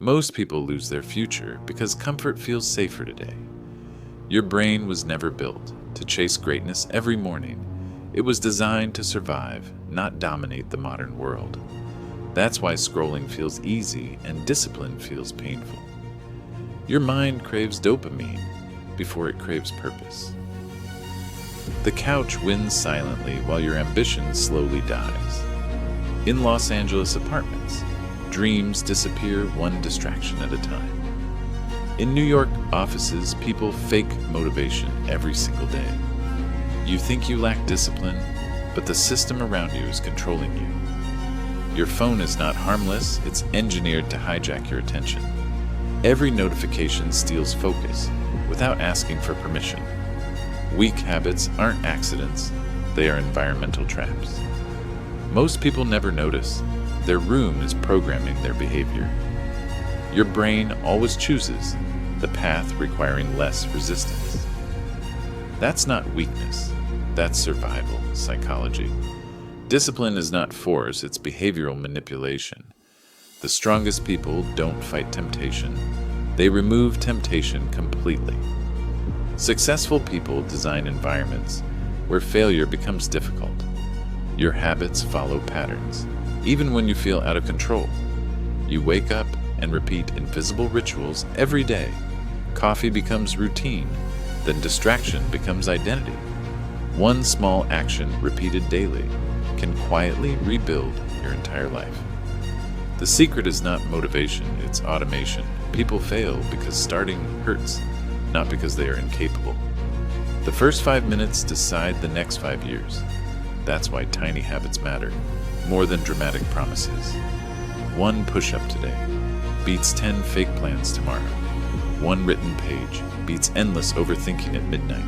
Most people lose their future because comfort feels safer today. Your brain was never built to chase greatness every morning. It was designed to survive, not dominate the modern world. That's why scrolling feels easy and discipline feels painful. Your mind craves dopamine before it craves purpose. The couch wins silently while your ambition slowly dies. In Los Angeles apartments, dreams disappear one distraction at a time. In New York offices, people fake motivation every single day. You think you lack discipline, but the system around you is controlling you. Your phone is not harmless, it's engineered to hijack your attention. Every notification steals focus without asking for permission. Weak habits aren't accidents, they are environmental traps. Most people never notice. Their room is programming their behavior. Your brain always chooses the path requiring less resistance. That's not weakness, that's survival psychology. Discipline is not force, it's behavioral manipulation. The strongest people don't fight temptation, they remove temptation completely. Successful people design environments where failure becomes difficult. Your habits follow patterns, even when you feel out of control. You wake up and repeat invisible rituals every day. Coffee becomes routine, then distraction becomes identity. One small action repeated daily can quietly rebuild your entire life. The secret is not motivation, it's automation. People fail because starting hurts, not because they are incapable. The first 5 minutes decide the next 5 years. That's why tiny habits matter, more than dramatic promises. One push-up today beats 10 fake plans tomorrow. One written page beats endless overthinking at midnight.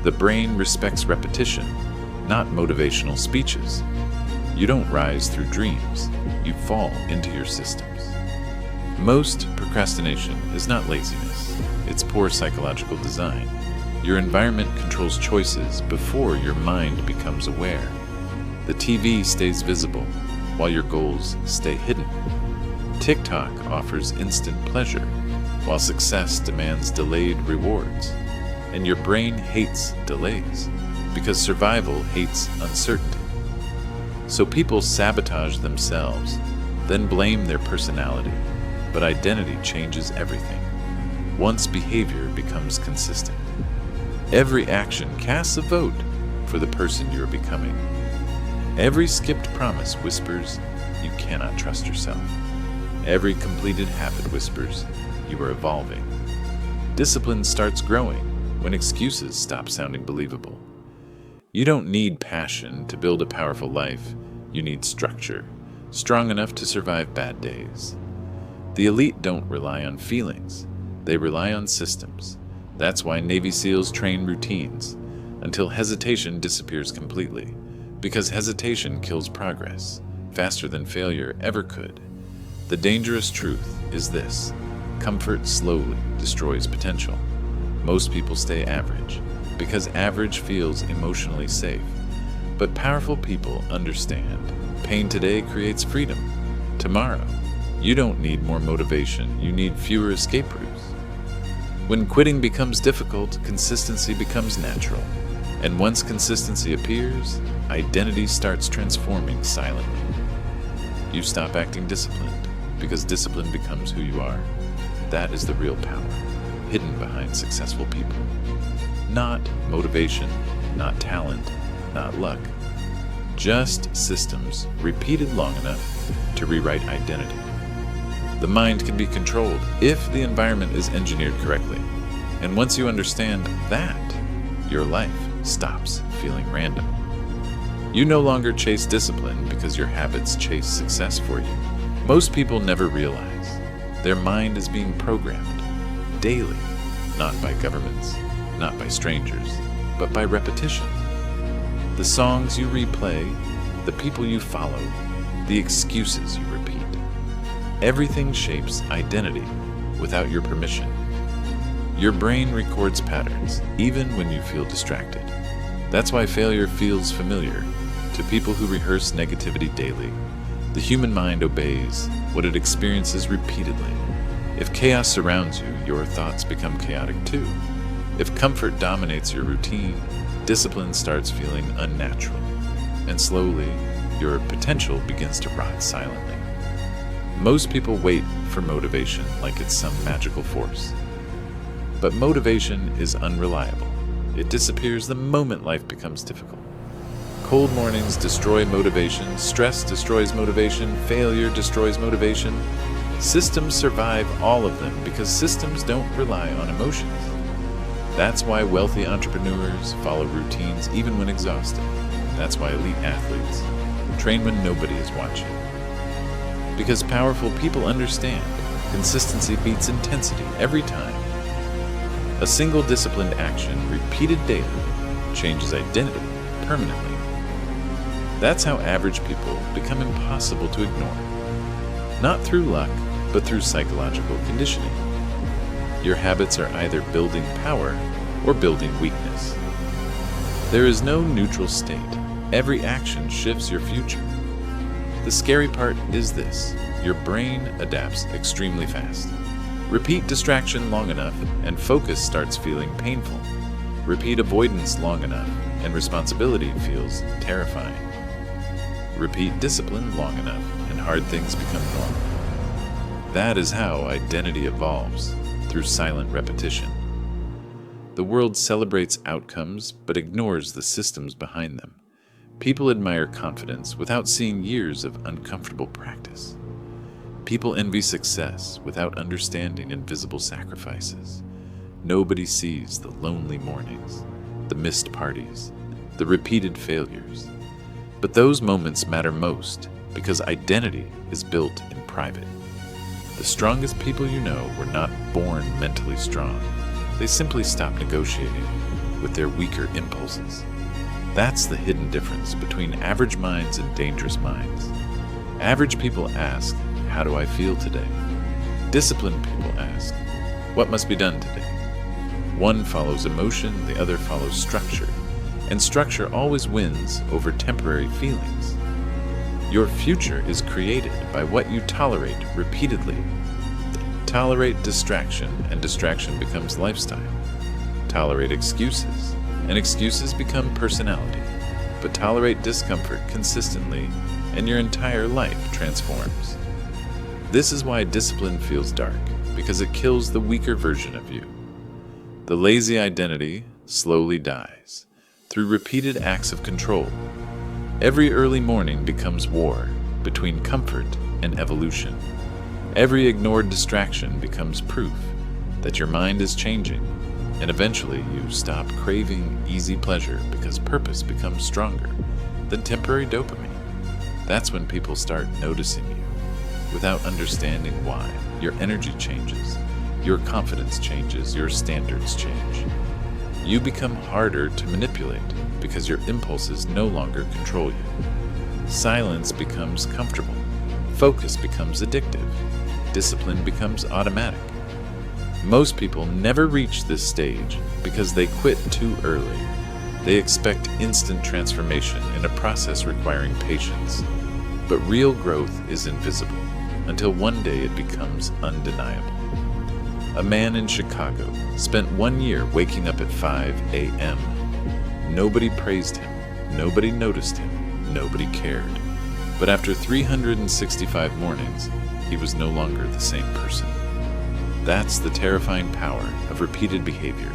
The brain respects repetition, not motivational speeches. You don't rise through dreams, you fall into your systems. Most procrastination is not laziness, it's poor psychological design. Your environment controls choices before your mind becomes aware. The TV stays visible while your goals stay hidden. TikTok offers instant pleasure while success demands delayed rewards. And your brain hates delays because survival hates uncertainty. So people sabotage themselves, then blame their personality. But identity changes everything once behavior becomes consistent. Every action casts a vote for the person you are becoming. Every skipped promise whispers you cannot trust yourself. Every completed habit whispers you are evolving. Discipline starts growing when excuses stop sounding believable. You don't need passion to build a powerful life. You need structure, strong enough to survive bad days. The elite don't rely on feelings, they rely on systems. That's why Navy SEALs train routines until hesitation disappears completely, because hesitation kills progress faster than failure ever could. The dangerous truth is this: comfort slowly destroys potential. Most people stay average because average feels emotionally safe. But powerful people understand pain today creates freedom. Tomorrow, you don't need more motivation, you need fewer escape routes. When quitting becomes difficult, consistency becomes natural. And once consistency appears, identity starts transforming silently. You stop acting disciplined because discipline becomes who you are. That is the real power, hidden behind successful people. Not motivation, not talent, not luck. Just systems repeated long enough to rewrite identity. The mind can be controlled if the environment is engineered correctly. And once you understand that, your life stops feeling random. You no longer chase discipline because your habits chase success for you. Most people never realize their mind is being programmed daily, not by governments, not by strangers, but by repetition. The songs you replay, the people you follow, the excuses you repeat. Everything shapes identity without your permission. Your brain records patterns, even when you feel distracted. That's why failure feels familiar to people who rehearse negativity daily. The human mind obeys what it experiences repeatedly. If chaos surrounds you, your thoughts become chaotic too. If comfort dominates your routine, discipline starts feeling unnatural, and slowly, your potential begins to rot silently. Most people wait for motivation like it's some magical force. But motivation is unreliable. It disappears the moment life becomes difficult. Cold mornings destroy motivation, stress destroys motivation, failure destroys motivation. Systems survive all of them because systems don't rely on emotions. That's why wealthy entrepreneurs follow routines even when exhausted. That's why elite athletes train when nobody is watching. Because powerful people understand consistency beats intensity every time. A single disciplined action, repeated daily, changes identity permanently. That's how average people become impossible to ignore. Not through luck, but through psychological conditioning. Your habits are either building power or building weakness. There is no neutral state. Every action shifts your future. The scary part is this: your brain adapts extremely fast. Repeat distraction long enough, and focus starts feeling painful. Repeat avoidance long enough, and responsibility feels terrifying. Repeat discipline long enough, and hard things become normal. That is how identity evolves, through silent repetition. The world celebrates outcomes, but ignores the systems behind them. People admire confidence without seeing years of uncomfortable practice. People envy success without understanding invisible sacrifices. Nobody sees the lonely mornings, the missed parties, the repeated failures. But those moments matter most because identity is built in private. The strongest people you know were not born mentally strong. They simply stopped negotiating with their weaker impulses. That's the hidden difference between average minds and dangerous minds. Average people ask, "How do I feel today?" Disciplined people ask, "What must be done today?" One follows emotion, the other follows structure, and structure always wins over temporary feelings. Your future is created by what you tolerate repeatedly. Tolerate distraction, and distraction becomes lifestyle. Tolerate excuses, and excuses become personality. But tolerate discomfort consistently, and your entire life transforms. This is why discipline feels dark, because it kills the weaker version of you. The lazy identity slowly dies through repeated acts of control. Every early morning becomes war between comfort and evolution. Every ignored distraction becomes proof that your mind is changing, and eventually you stop craving easy pleasure because purpose becomes stronger than temporary dopamine. That's when people start noticing you without understanding why. Your energy changes, your confidence changes, your standards change. You become harder to manipulate because your impulses no longer control you. Silence becomes comfortable. Focus becomes addictive. Discipline becomes automatic. Most people never reach this stage because they quit too early. They expect instant transformation in a process requiring patience. But real growth is invisible until one day it becomes undeniable. A man in Chicago spent 1 year waking up at 5 a.m. Nobody praised him, nobody noticed him, nobody cared. But after 365 mornings, he was no longer the same person. That's the terrifying power of repeated behavior.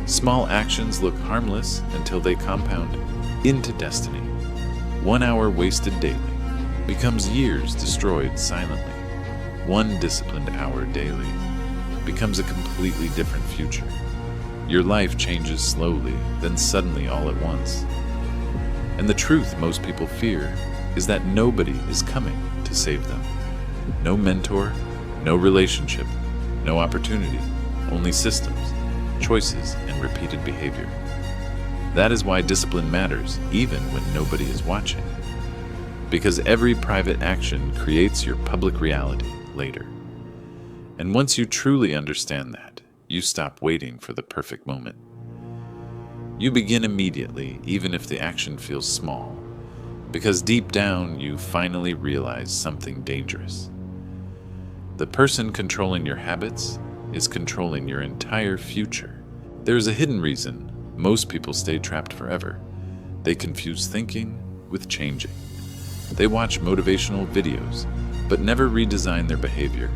Small actions look harmless until they compound into destiny. 1 hour wasted daily becomes years destroyed silently. 1 disciplined hour daily becomes a completely different future. Your life changes slowly, then suddenly all at once. And the truth most people fear is that nobody is coming to save them. No mentor, no relationship, no opportunity, only systems, choices, and repeated behavior. That is why discipline matters, even when nobody is watching. Because every private action creates your public reality later. And once you truly understand that, you stop waiting for the perfect moment. You begin immediately, even if the action feels small. because deep down you finally realize something dangerous. The person controlling your habits is controlling your entire future. There is a hidden reason most people stay trapped forever. They confuse thinking with changing. They watch motivational videos, but never redesign their behavior.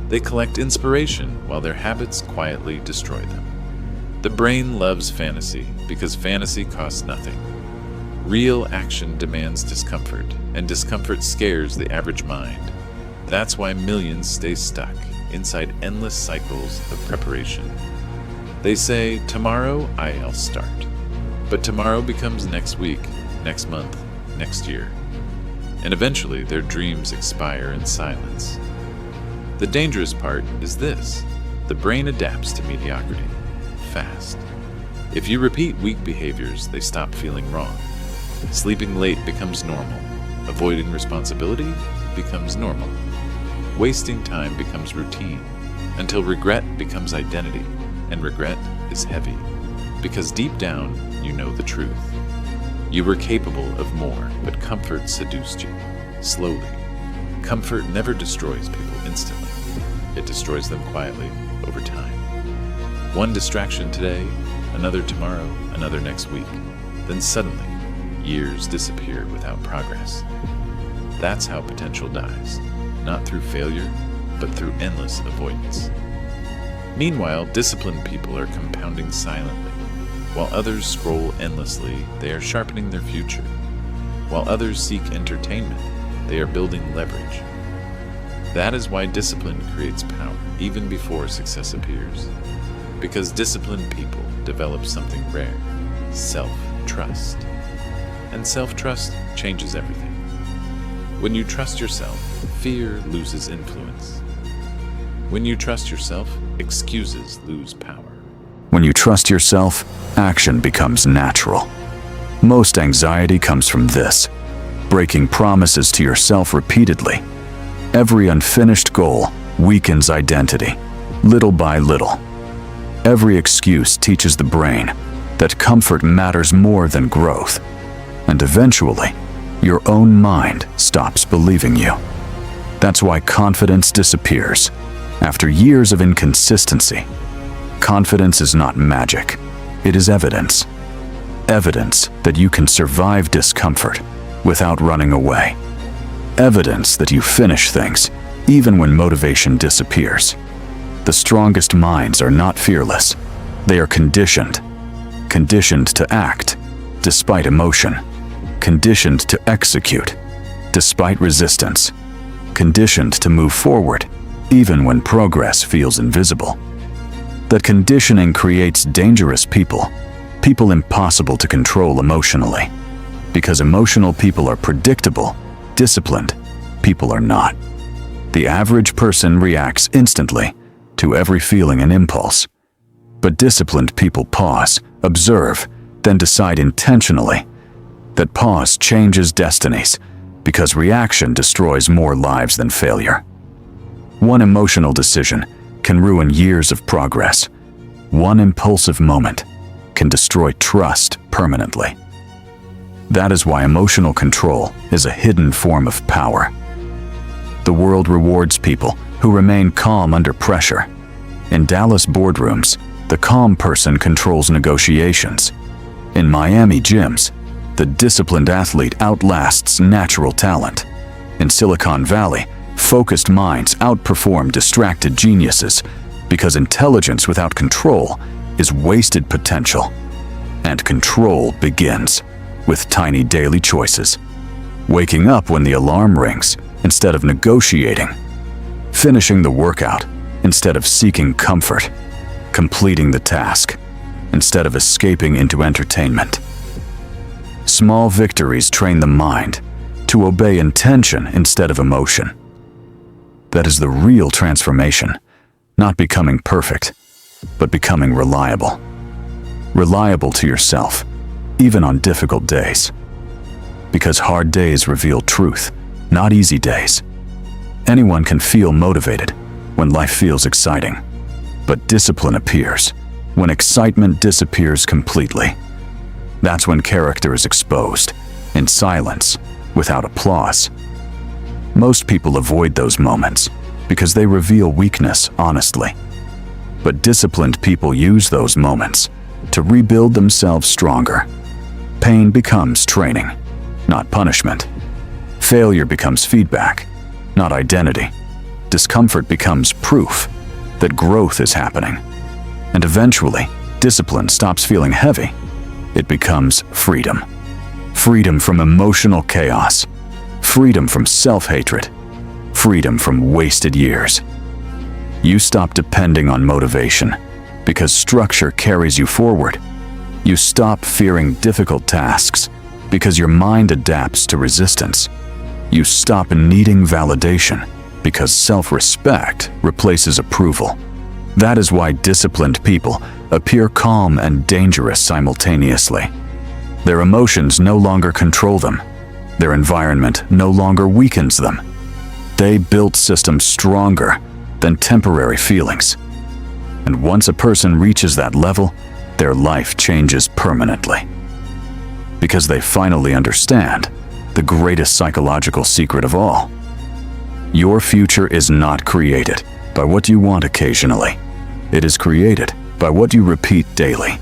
They collect inspiration while their habits quietly destroy them. The brain loves fantasy because fantasy costs nothing. Real action demands discomfort, and discomfort scares the average mind. That's why millions stay stuck inside endless cycles of preparation. They say, tomorrow I'll start. But tomorrow becomes next week, next month, next year. And eventually their dreams expire in silence. The dangerous part is this: the brain adapts to mediocrity fast. If you repeat weak behaviors, they stop feeling wrong. Sleeping late becomes normal. Avoiding responsibility becomes normal. Wasting time becomes routine, until regret becomes identity, and regret is heavy. Because deep down, you know the truth. You were capable of more, but comfort seduced you, slowly. Comfort never destroys people instantly. It destroys them quietly, over time. One distraction today, another tomorrow, another next week. Then suddenly, years disappear without progress. That's how potential dies, not through failure, but through endless avoidance. Meanwhile, disciplined people are compounding silently. While others scroll endlessly, they are sharpening their future. While others seek entertainment, they are building leverage. That is why discipline creates power, even before success appears. Because disciplined people develop something rare: self-trust. And self-trust changes everything. When you trust yourself, fear loses influence. When you trust yourself, excuses lose power. When you trust yourself, action becomes natural. Most anxiety comes from this: breaking promises to yourself repeatedly. Every unfinished goal weakens identity, little by little. Every excuse teaches the brain that comfort matters more than growth. And eventually, your own mind stops believing you. That's why confidence disappears after years of inconsistency. Confidence is not magic. It is evidence. Evidence that you can survive discomfort without running away. Evidence that you finish things even when motivation disappears. The strongest minds are not fearless. They are conditioned. Conditioned to act despite emotion. Conditioned to execute despite resistance. Conditioned to move forward even when progress feels invisible. That conditioning creates dangerous people, people impossible to control emotionally. Because emotional people are predictable, disciplined people are not. The average person reacts instantly to every feeling and impulse. But disciplined people pause, observe, then decide intentionally. That pause changes destinies, because reaction destroys more lives than failure. One emotional decision can ruin years of progress. One impulsive moment can destroy trust permanently. That is why emotional control is a hidden form of power. The world rewards people who remain calm under pressure. In Dallas boardrooms, the calm person controls negotiations. In Miami gyms, the disciplined athlete outlasts natural talent. In Silicon Valley, focused minds outperform distracted geniuses, because intelligence without control is wasted potential. And control begins with tiny daily choices. Waking up when the alarm rings instead of negotiating. Finishing the workout instead of seeking comfort. Completing the task instead of escaping into entertainment. Small victories train the mind to obey intention instead of emotion. That is the real transformation. Not becoming perfect, but becoming reliable. Reliable to yourself, even on difficult days. Because hard days reveal truth, not easy days. Anyone can feel motivated when life feels exciting. But discipline appears when excitement disappears completely. That's when character is exposed, in silence, without applause. Most people avoid those moments because they reveal weakness honestly. But disciplined people use those moments to rebuild themselves stronger. Pain becomes training, not punishment. Failure becomes feedback, not identity. Discomfort becomes proof that growth is happening. And eventually, discipline stops feeling heavy. It becomes freedom. Freedom from emotional chaos. Freedom from self-hatred. Freedom from wasted years. You stop depending on motivation because structure carries you forward. You stop fearing difficult tasks because your mind adapts to resistance. You stop needing validation because self-respect replaces approval. That is why disciplined people appear calm and dangerous simultaneously. Their emotions no longer control them. Their environment no longer weakens them. They built systems stronger than temporary feelings. And once a person reaches that level, their life changes permanently. Because they finally understand the greatest psychological secret of all. Your future is not created by what you want occasionally. It is created by what you repeat daily.